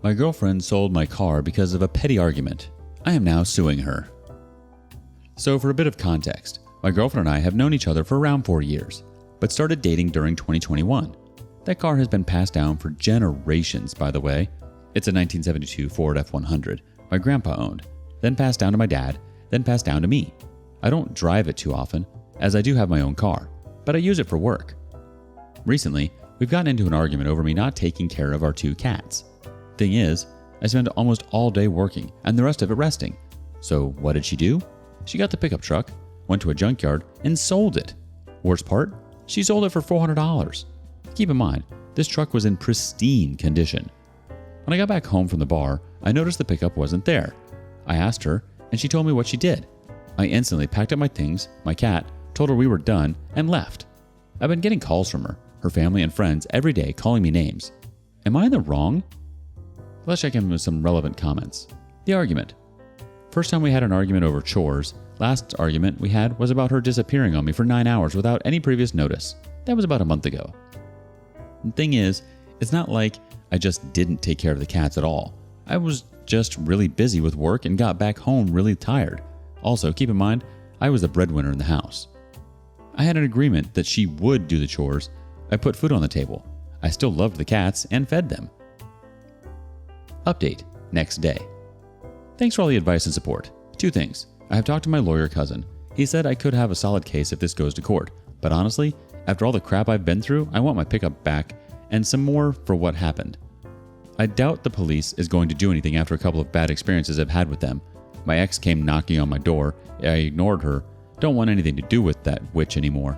My girlfriend sold my car because of a petty argument. I am now suing her. So for a bit of context, my girlfriend and I have known each other for around 4 years, but started dating during 2021. That car has been passed down for generations, by the way. It's a 1972 Ford F100 my grandpa owned, then passed down to my dad, then passed down to me. I don't drive it too often, as I do have my own car, but I use it for work. Recently, we've gotten into an argument over me not taking care of our 2 cats. Thing is, I spend almost all day working and the rest of it resting. So what did she do? She got the pickup truck, went to a junkyard, and sold it. Worst part, she sold it for $400. Keep in mind, this truck was in pristine condition. When I got back home from the bar, I noticed the pickup wasn't there. I asked her, and she told me what she did. I instantly packed up my things, my cat, told her we were done, and left. I've been getting calls from her family and friends every day calling me names. Am I in the wrong? Let's check in with some relevant comments. The argument. First time we had an argument over chores. Last argument we had was about her disappearing on me for 9 hours without any previous notice. That was about a month ago. The thing is, it's not like I just didn't take care of the cats at all. I was just really busy with work and got back home really tired. Also, keep in mind, I was the breadwinner in the house. I had an agreement that she would do the chores. I put food on the table. I still loved the cats and fed them. Update. Next day. Thanks for all the advice and support. 2 things. I have talked to my lawyer cousin. He said I could have a solid case if this goes to court. But honestly, after all the crap I've been through, I want my pickup back and some more for what happened. I doubt the police is going to do anything after a couple of bad experiences I've had with them. My ex came knocking on my door. I ignored her. Don't want anything to do with that witch anymore.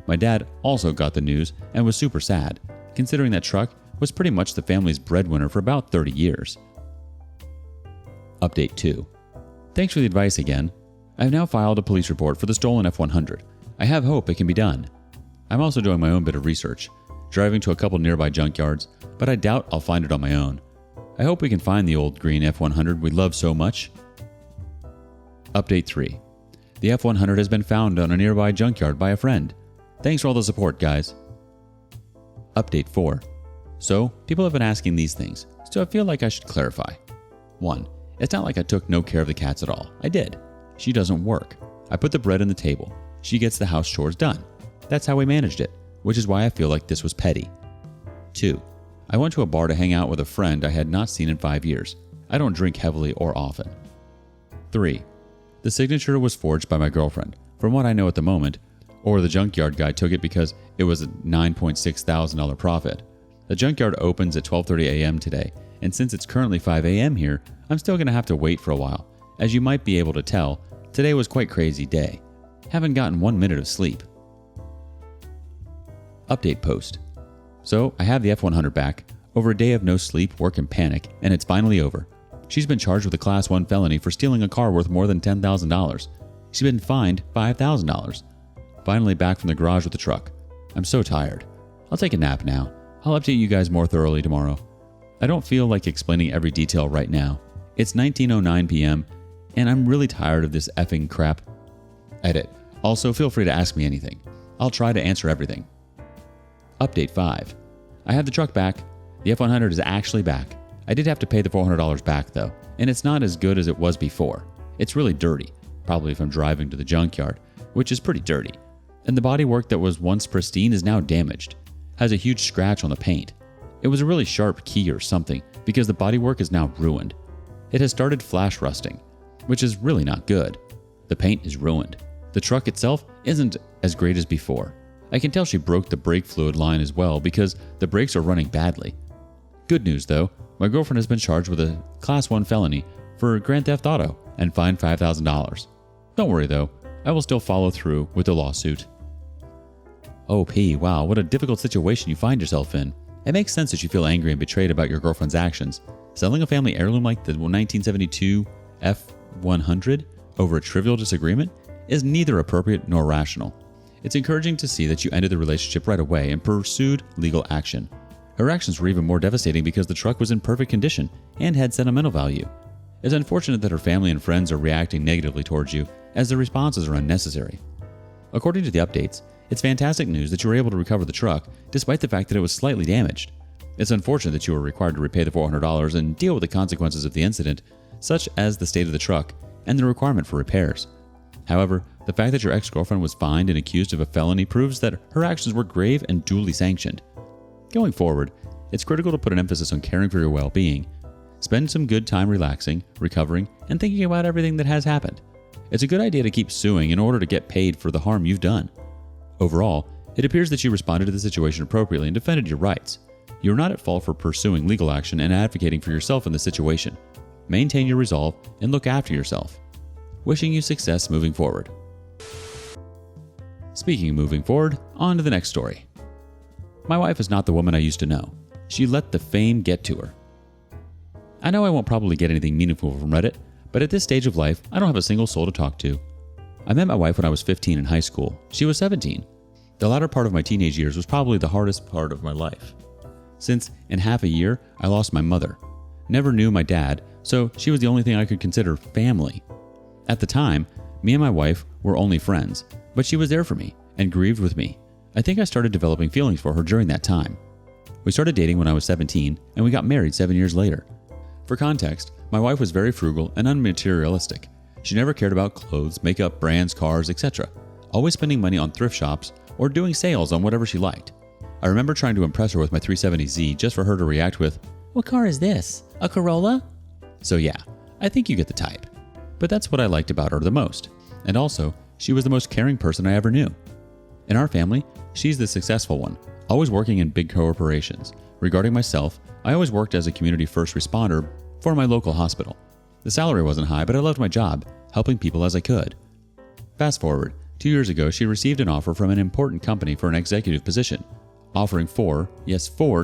My dad also got the news and was super sad, considering that truck was pretty much the family's breadwinner for about 30 years. Update 2. Thanks for the advice again. I have now filed a police report for the stolen F100. I have hope it can be done. I'm also doing my own bit of research, driving to a couple nearby junkyards, but I doubt I'll find it on my own. I hope we can find the old green F100 we love so much. Update 3. The F100 has been found on a nearby junkyard by a friend. Thanks for all the support, guys. Update 4. So, people have been asking these things, so I feel like I should clarify. 1. It's not like I took no care of the cats at all. I did. She doesn't work. I put the bread on the table. She gets the house chores done. That's how we managed it, which is why I feel like this was petty. 2. I went to a bar to hang out with a friend I had not seen in 5 years. I don't drink heavily or often. 3. The signature was forged by my girlfriend, from what I know at the moment, or the junkyard guy took it because it was a $9.6 thousand profit. The junkyard opens at 12:30 a.m. today, and since it's currently 5 a.m. here, I'm still going to have to wait for a while. As you might be able to tell, today was quite crazy day. Haven't gotten 1 minute of sleep. Update post. So, I have the F100 back, over a day of no sleep, work, and panic, and it's finally over. She's been charged with a Class 1 felony for stealing a car worth more than $10,000. She's been fined $5,000. Finally back from the garage with the truck. I'm so tired. I'll take a nap now. I'll update you guys more thoroughly tomorrow. I don't feel like explaining every detail right now. It's 19:09 p.m., and I'm really tired of this effing crap. Edit. Also, feel free to ask me anything. I'll try to answer everything. Update 5. I have the truck back. The F100 is actually back. I did have to pay the $400 back though, and it's not as good as it was before. It's really dirty, probably if I'm driving to the junkyard, which is pretty dirty. And the bodywork that was once pristine is now damaged. Has a huge scratch on the paint. It was a really sharp key or something because the bodywork is now ruined. It has started flash rusting, which is really not good. The paint is ruined. The truck itself isn't as great as before. I can tell she broke the brake fluid line as well because the brakes are running badly. Good news though, my girlfriend has been charged with a Class 1 felony for Grand Theft Auto and fined $5,000. Don't worry though, I will still follow through with the lawsuit. OP, wow, what a difficult situation you find yourself in. It makes sense that you feel angry and betrayed about your girlfriend's actions. Selling a family heirloom like the 1972 F100 over a trivial disagreement is neither appropriate nor rational. It's encouraging to see that you ended the relationship right away and pursued legal action. Her actions were even more devastating because the truck was in perfect condition and had sentimental value. It's unfortunate that her family and friends are reacting negatively towards you as the responses are unnecessary. According to the updates, it's fantastic news that you were able to recover the truck despite the fact that it was slightly damaged. It's unfortunate that you were required to repay the $400 and deal with the consequences of the incident, such as the state of the truck and the requirement for repairs. However, the fact that your ex-girlfriend was fined and accused of a felony proves that her actions were grave and duly sanctioned. Going forward, it's critical to put an emphasis on caring for your well-being. Spend some good time relaxing, recovering, and thinking about everything that has happened. It's a good idea to keep suing in order to get paid for the harm you've done. Overall, it appears that you responded to the situation appropriately and defended your rights. You are not at fault for pursuing legal action and advocating for yourself in the situation. Maintain your resolve and look after yourself. Wishing you success moving forward. Speaking of moving forward, on to the next story. My wife is not the woman I used to know. She let the fame get to her. I know I won't probably get anything meaningful from Reddit, but at this stage of life, I don't have a single soul to talk to. I met my wife when I was 15 in high school. She was 17. The latter part of my teenage years was probably the hardest part of my life, since in half a year, I lost my mother. Never knew my dad, so she was the only thing I could consider family. At the time, me and my wife were only friends, but she was there for me and grieved with me. I think I started developing feelings for her during that time. We started dating when I was 17, and we got married 7 years later. For context, my wife was very frugal and unmaterialistic. She never cared about clothes, makeup, brands, cars, etc., always spending money on thrift shops or doing sales on whatever she liked. I remember trying to impress her with my 370Z just for her to react with, "What car is this? A Corolla?" So yeah, I think you get the type. But that's what I liked about her the most. And also, she was the most caring person I ever knew. In our family, she's the successful one, always working in big corporations. Regarding myself, I always worked as a community first responder for my local hospital. The salary wasn't high, but I loved my job, helping people as I could. Fast forward, 2 years ago, she received an offer from an important company for an executive position, offering 4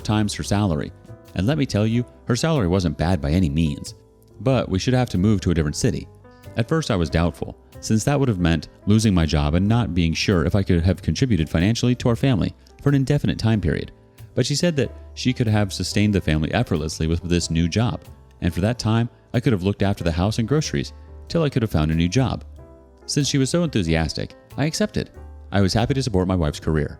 times her salary. And let me tell you, her salary wasn't bad by any means. But we should have to move to a different city. At first I was doubtful, since that would have meant losing my job and not being sure if I could have contributed financially to our family for an indefinite time period. But she said that she could have sustained the family effortlessly with this new job, and for that time, I could have looked after the house and groceries till I could have found a new job. Since she was so enthusiastic, I accepted. I was happy to support my wife's career.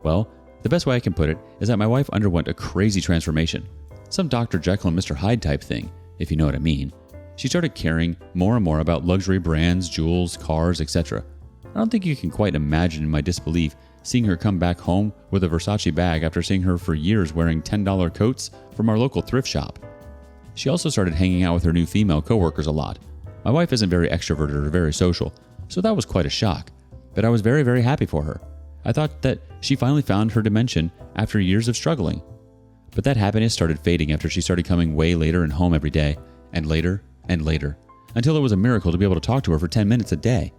Well, the best way I can put it is that my wife underwent a crazy transformation. Some Dr. Jekyll and Mr. Hyde type thing, if you know what I mean. She started caring more and more about luxury brands, jewels, cars, etc. I don't think you can quite imagine my disbelief seeing her come back home with a Versace bag after seeing her for years wearing $10 coats from our local thrift shop. She also started hanging out with her new female coworkers a lot. My wife isn't very extroverted or very social, so that was quite a shock. But I was very, very happy for her. I thought that she finally found her dimension after years of struggling. But that happiness started fading after she started coming way later and home every day, and later, until it was a miracle to be able to talk to her for 10 minutes a day.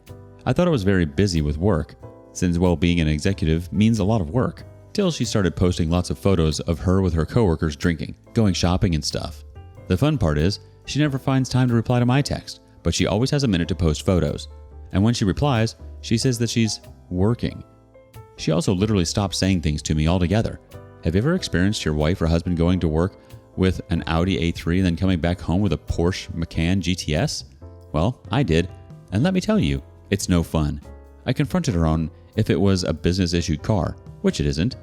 I thought I was very busy with work, since being an executive means a lot of work, till she started posting lots of photos of her with her coworkers drinking, going shopping and stuff. The fun part is, she never finds time to reply to my text, but she always has a minute to post photos. And when she replies, she says that she's working. She also literally stopped saying things to me altogether. Have you ever experienced your wife or husband going to work with an Audi A3 and then coming back home with a Porsche Macan GTS? Well, I did, and let me tell you, it's no fun. I confronted her on if it was a business-issued car, which it isn't,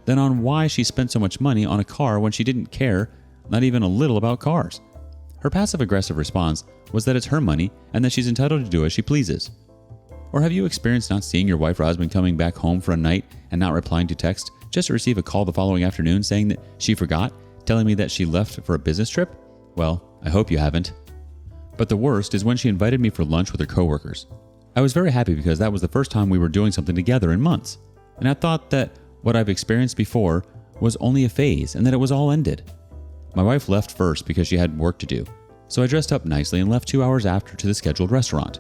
then on why she spent so much money on a car when she didn't care, not even a little, about cars. Her passive-aggressive response was that it's her money and that she's entitled to do as she pleases. Or have you experienced not seeing your wife or husband coming back home for a night and not replying to text just to receive a call the following afternoon saying that she forgot, telling me that she left for a business trip? Well, I hope you haven't. But the worst is when she invited me for lunch with her coworkers. I was very happy because that was the first time we were doing something together in months. And I thought that what I've experienced before was only a phase and that it was all ended. My wife left first because she had work to do, so I dressed up nicely and left 2 hours after to the scheduled restaurant.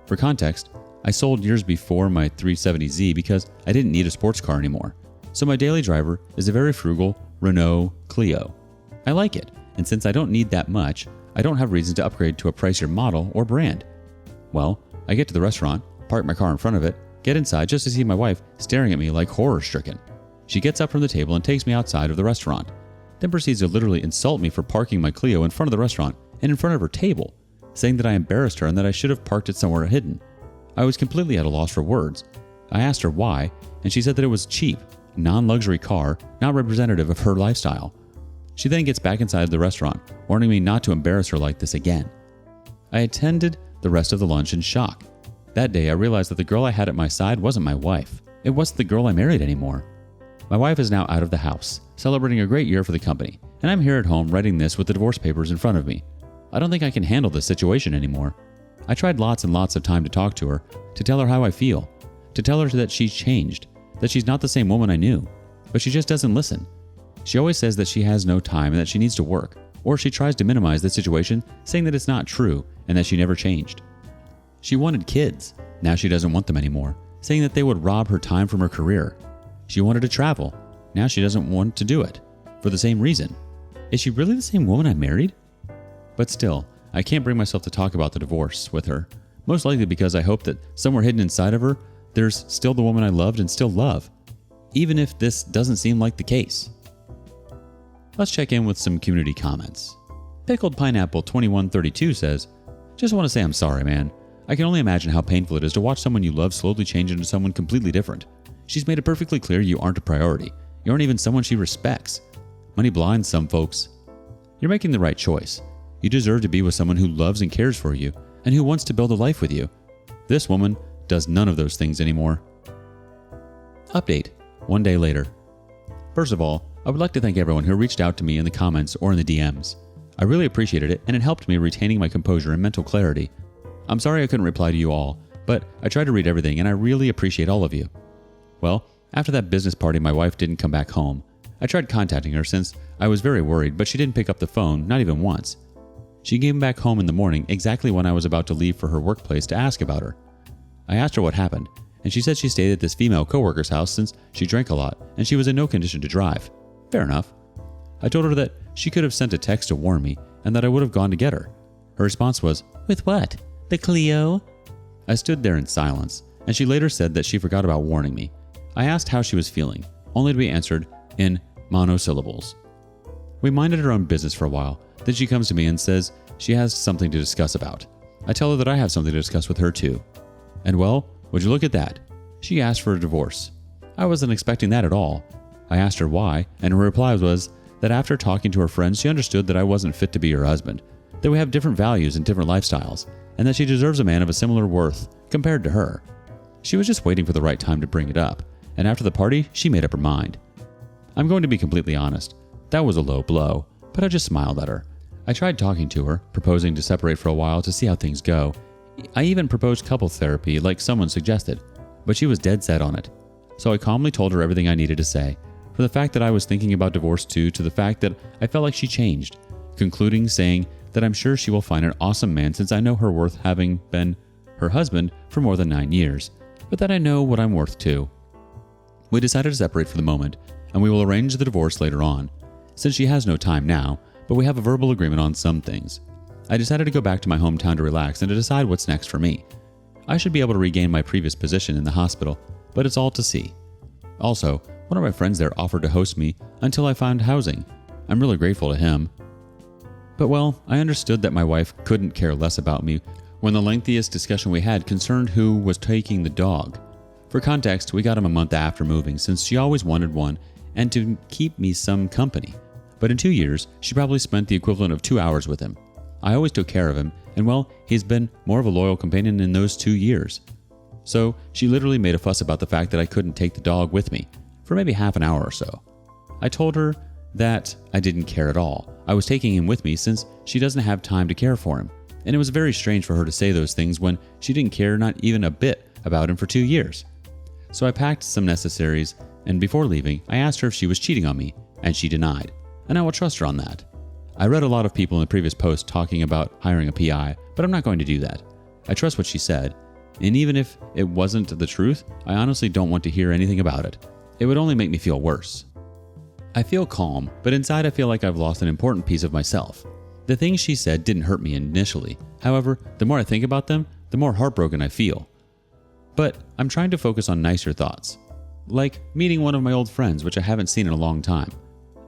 For context, I sold years before my 370Z because I didn't need a sports car anymore. So my daily driver is a very frugal Renault Clio. I like it, and since I don't need that much, I don't have reason to upgrade to a pricier model or brand. Well, I get to the restaurant, park my car in front of it, get inside just to see my wife staring at me like horror-stricken. She gets up from the table and takes me outside of the restaurant, then proceeds to literally insult me for parking my Clio in front of the restaurant and in front of her table, saying that I embarrassed her and that I should have parked it somewhere hidden. I was completely at a loss for words. I asked her why, and she said that it was cheap, non-luxury car, not representative of her lifestyle. She then gets back inside the restaurant, warning me not to embarrass her like this again. I attended the rest of the lunch in shock. That day, I realized that the girl I had at my side wasn't my wife. It wasn't the girl I married anymore. My wife is now out of the house, celebrating a great year for the company, and I'm here at home writing this with the divorce papers in front of me. I don't think I can handle this situation anymore. I tried lots and lots of time to talk to her, to tell her how I feel, to tell her that she's changed, that she's not the same woman I knew, but she just doesn't listen. She always says that she has no time and that she needs to work, or she tries to minimize the situation, saying that it's not true and that she never changed. She wanted kids. Now she doesn't want them anymore, saying that they would rob her time from her career. She wanted to travel. Now she doesn't want to do it, for the same reason. Is she really the same woman I married? But still, I can't bring myself to talk about the divorce with her, most likely because I hope that somewhere hidden inside of her, there's still the woman I loved and still love, even if this doesn't seem like the case. Let's check in with some community comments. Pickled Pineapple 2132 says, "Just want to say I'm sorry, man. I can only imagine how painful it is to watch someone you love slowly change into someone completely different. She's made it perfectly clear you aren't a priority. You aren't even someone she respects. Money blinds some folks. You're making the right choice. You deserve to be with someone who loves and cares for you and who wants to build a life with you. This woman does none of those things anymore." Update, 1 day later. First of all, I would like to thank everyone who reached out to me in the comments or in the DMs. I really appreciated it, and it helped me retaining my composure and mental clarity. I'm sorry I couldn't reply to you all, but I tried to read everything, and I really appreciate all of you. Well, after that business party, my wife didn't come back home. I tried contacting her since I was very worried, but she didn't pick up the phone, not even once. She came back home in the morning exactly when I was about to leave for her workplace to ask about her. I asked her what happened, and she said she stayed at this female coworker's house since she drank a lot and she was in no condition to drive. Fair enough. I told her that she could have sent a text to warn me and that I would have gone to get her. Her response was, "With what? The Clio?" I stood there in silence, and she later said that she forgot about warning me. I asked how she was feeling, only to be answered in monosyllables. We minded our own business for a while. Then she comes to me and says she has something to discuss about. I tell her that I have something to discuss with her too. And well, would you look at that? She asked for a divorce. I wasn't expecting that at all. I asked her why, and her reply was that after talking to her friends, she understood that I wasn't fit to be her husband, that we have different values and different lifestyles, and that she deserves a man of a similar worth compared to her. She was just waiting for the right time to bring it up, and after the party, she made up her mind. I'm going to be completely honest. That was a low blow, but I just smiled at her. I tried talking to her, proposing to separate for a while to see how things go. I even proposed couples therapy like someone suggested, but she was dead set on it. So I calmly told her everything I needed to say, from the fact that I was thinking about divorce too, to the fact that I felt like she changed, concluding saying that I'm sure she will find an awesome man since I know her worth, having been her husband for more than 9 years, but that I know what I'm worth too. We decided to separate for the moment, and we will arrange the divorce later on, since she has no time now, but we have a verbal agreement on some things. I decided to go back to my hometown to relax and to decide what's next for me. I should be able to regain my previous position in the hospital, but it's all to see. Also, one of my friends there offered to host me until I found housing. I'm really grateful to him. But well, I understood that my wife couldn't care less about me when the lengthiest discussion we had concerned who was taking the dog. For context, we got him a month after moving since she always wanted one and to keep me some company. But in 2 years, she probably spent the equivalent of 2 hours with him. I always took care of him, and well, he's been more of a loyal companion in those 2 years. So she literally made a fuss about the fact that I couldn't take the dog with me for maybe half an hour or so. I told her that I didn't care at all. I was taking him with me since she doesn't have time to care for him, and it was very strange for her to say those things when she didn't care not even a bit about him for 2 years. So I packed some necessaries, and before leaving, I asked her if she was cheating on me, and she denied, and I will trust her on that. I read a lot of people in the previous post talking about hiring a PI, but I'm not going to do that. I trust what she said, and even if it wasn't the truth, I honestly don't want to hear anything about it. It would only make me feel worse. I feel calm, but inside I feel like I've lost an important piece of myself. The things she said didn't hurt me initially. However, the more I think about them, the more heartbroken I feel. But I'm trying to focus on nicer thoughts, like meeting one of my old friends, which I haven't seen in a long time.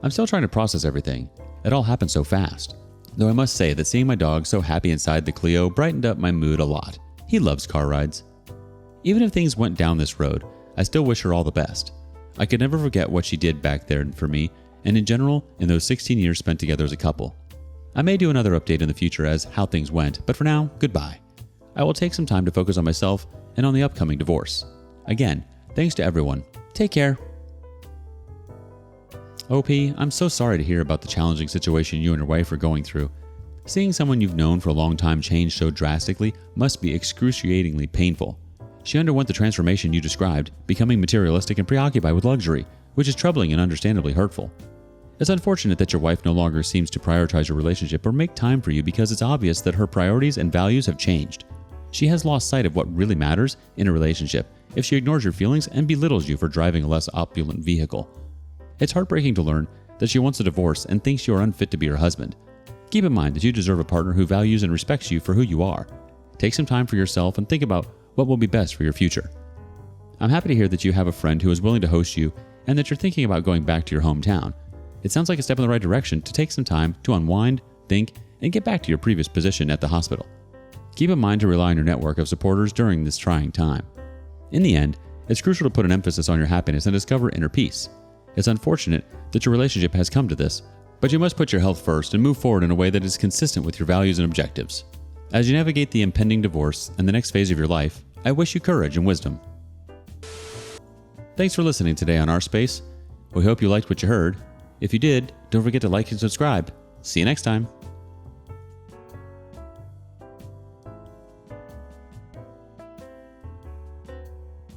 I'm still trying to process everything. It all happened so fast. Though I must say that seeing my dog so happy inside the Clio brightened up my mood a lot. He loves car rides. Even if things went down this road, I still wish her all the best. I could never forget what she did back there for me, and in general, in those 16 years spent together as a couple. I may do another update in the future as how things went, but for now, goodbye. I will take some time to focus on myself and on the upcoming divorce. Again, thanks to everyone. Take care. OP, I'm so sorry to hear about the challenging situation you and your wife are going through. Seeing someone you've known for a long time change so drastically must be excruciatingly painful. She underwent the transformation you described, becoming materialistic and preoccupied with luxury, which is troubling and understandably hurtful. It's unfortunate that your wife no longer seems to prioritize your relationship or make time for you because it's obvious that her priorities and values have changed. She has lost sight of what really matters in a relationship if she ignores your feelings and belittles you for driving a less opulent vehicle. It's heartbreaking to learn that she wants a divorce and thinks you are unfit to be her husband. Keep in mind that you deserve a partner who values and respects you for who you are. Take some time for yourself and think about what will be best for your future. I'm happy to hear that you have a friend who is willing to host you and that you're thinking about going back to your hometown. It sounds like a step in the right direction to take some time to unwind, think, and get back to your previous position at the hospital. Keep in mind to rely on your network of supporters during this trying time. In the end, it's crucial to put an emphasis on your happiness and discover inner peace. It's unfortunate that your relationship has come to this, but you must put your health first and move forward in a way that is consistent with your values and objectives. As you navigate the impending divorce and the next phase of your life, I wish you courage and wisdom. Thanks for listening today on Our Space. We hope you liked what you heard. If you did, don't forget to like and subscribe. See you next time.